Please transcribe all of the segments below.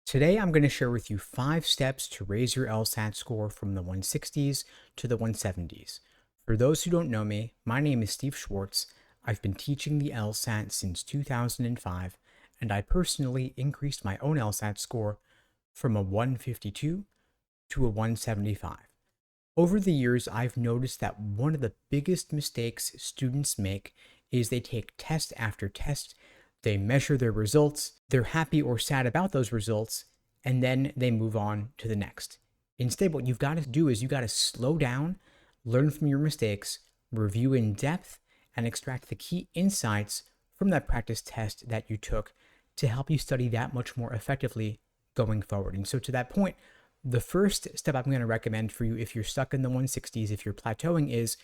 Today, I'm going to share with you 5 steps to raise your LSAT score from the 160s to the 170s. For those who don't know me, my name is Steve Schwartz. I've been teaching the LSAT since 2005, and I personally increased my own LSAT score from a 152 to a 175. Over the years, I've noticed that one of the biggest mistakes students make is they take test after test. They measure their results, they're happy or sad about those results, and then they move on to the next. Instead, what you've got to do is you got to slow down, learn from your mistakes, review in depth, and extract the key insights from that practice test that you took to help you study that much more effectively going forward. And so to that point, the first step I'm going to recommend for you if you're stuck in the 160s, if you're plateauing, is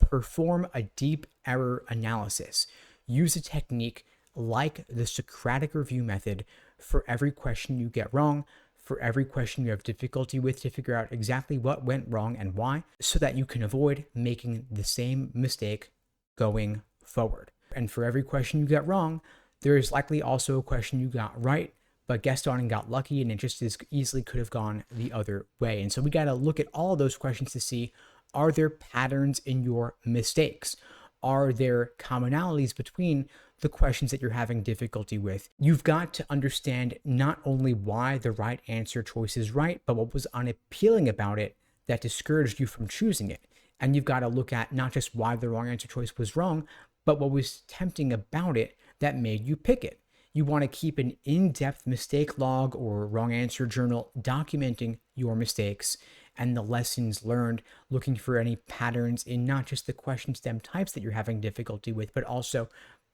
perform a deep error analysis. Use a technique like the Socratic review method for every question you get wrong, for every question you have difficulty with, to figure out exactly what went wrong and why, so that you can avoid making the same mistake going forward. And for every question you get wrong, there is likely also a question you got right, but guessed on and got lucky, and it just as easily could have gone the other way. And so we got to look at all of those questions to see, are there patterns in your mistakes? Are there commonalities between the questions that you're having difficulty with? You've got to understand not only why the right answer choice is right, but what was unappealing about it that discouraged you from choosing it. And you've got to look at not just why the wrong answer choice was wrong, but what was tempting about it that made you pick it. You want to keep an in-depth mistake log or wrong answer journal documenting your mistakes and the lessons learned, looking for any patterns in not just the question stem types that you're having difficulty with, but also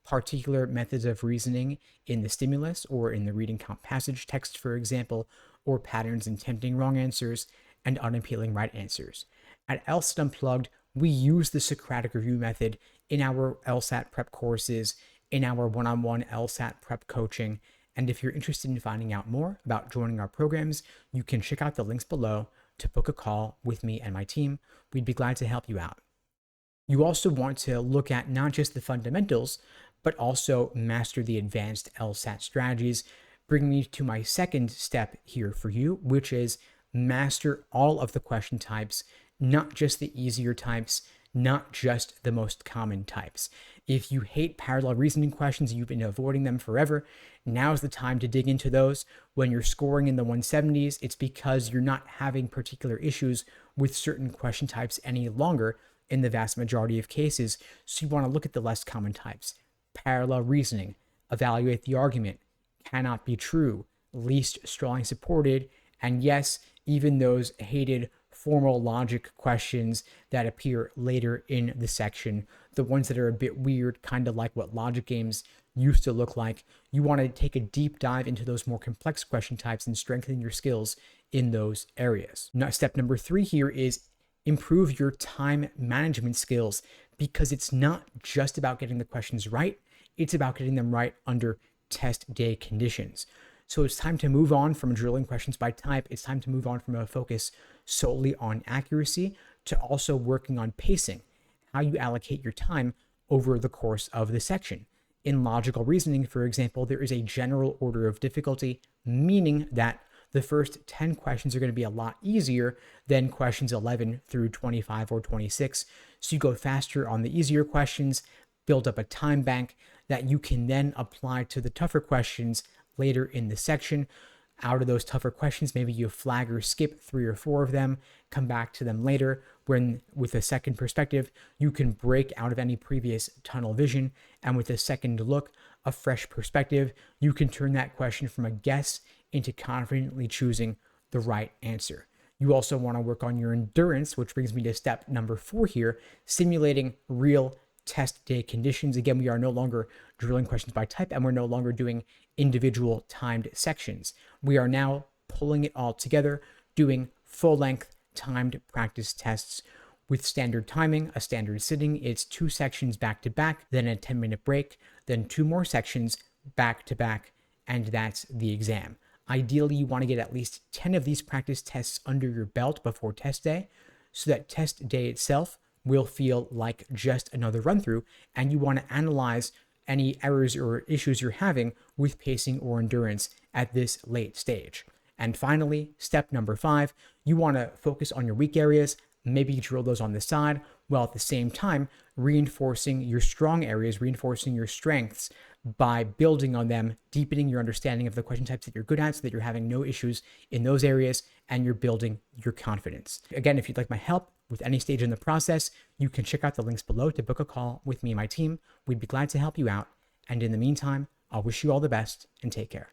particular methods of reasoning in the stimulus or in the reading count passage text, for example, or patterns in tempting wrong answers and unappealing right answers. At LSAT Unplugged, we use the Socratic review method in our LSAT prep courses, in our one-on-one LSAT prep coaching. And if you're interested in finding out more about joining our programs, you can check out the links below to book a call with me and my team. We'd be glad to help you out. You also want to look at not just the fundamentals, but also master the advanced LSAT strategies, bringing me to my second step here for you, which is master all of the question types, not just the easier types, not just the most common types. If you hate parallel reasoning questions, you've been avoiding them forever, now's the time to dig into those. When you're scoring in the 170s, it's because you're not having particular issues with certain question types any longer in the vast majority of cases. So you want to look at the less common types. Parallel reasoning, evaluate the argument, cannot be true, least strongly supported, and yes, even those hated formal logic questions that appear later in the section, the ones that are a bit weird, kind of like what logic games used to look like. You want to take a deep dive into those more complex question types and strengthen your skills in those areas. Now, step number 3 here is improve your time management skills, because it's not just about getting the questions right, it's about getting them right under test day conditions. So it's time to move on from drilling questions by type. It's time to move on from a focus solely on accuracy to also working on pacing, how you allocate your time over the course of the section. In logical reasoning, for example, there is a general order of difficulty, meaning that the first 10 questions are going to be a lot easier than questions 11 through 25 or 26. So you go faster on the easier questions, build up a time bank that you can then apply to the tougher questions later in the section. Out of those tougher questions, maybe you flag or skip 3 or 4 of them, come back to them later, when with a second perspective, you can break out of any previous tunnel vision, and with a second look, a fresh perspective, you can turn that question from a guess into confidently choosing the right answer. You also want to work on your endurance, which brings me to step number 4 here, simulating real test day conditions. Again, we are no longer drilling questions by type, and we're no longer doing individual timed sections. We are now pulling it all together, doing full-length timed practice tests with standard timing, a standard sitting. It's 2 sections back to back, then a 10-minute break, then 2 more sections back to back, and that's the exam. Ideally, you want to get at least 10 of these practice tests under your belt before test day, so that test day itself will feel like just another run through, and you want to analyze any errors or issues you're having with pacing or endurance at this late stage. And finally, step number 5, you want to focus on your weak areas, maybe drill those on the side, while at the same time reinforcing your strong areas, reinforcing your strengths by building on them, deepening your understanding of the question types that you're good at so that you're having no issues in those areas and you're building your confidence. Again, if you'd like my help with any stage in the process, you can check out the links below to book a call with me and my team. We'd be glad to help you out. And in the meantime, I'll wish you all the best and take care.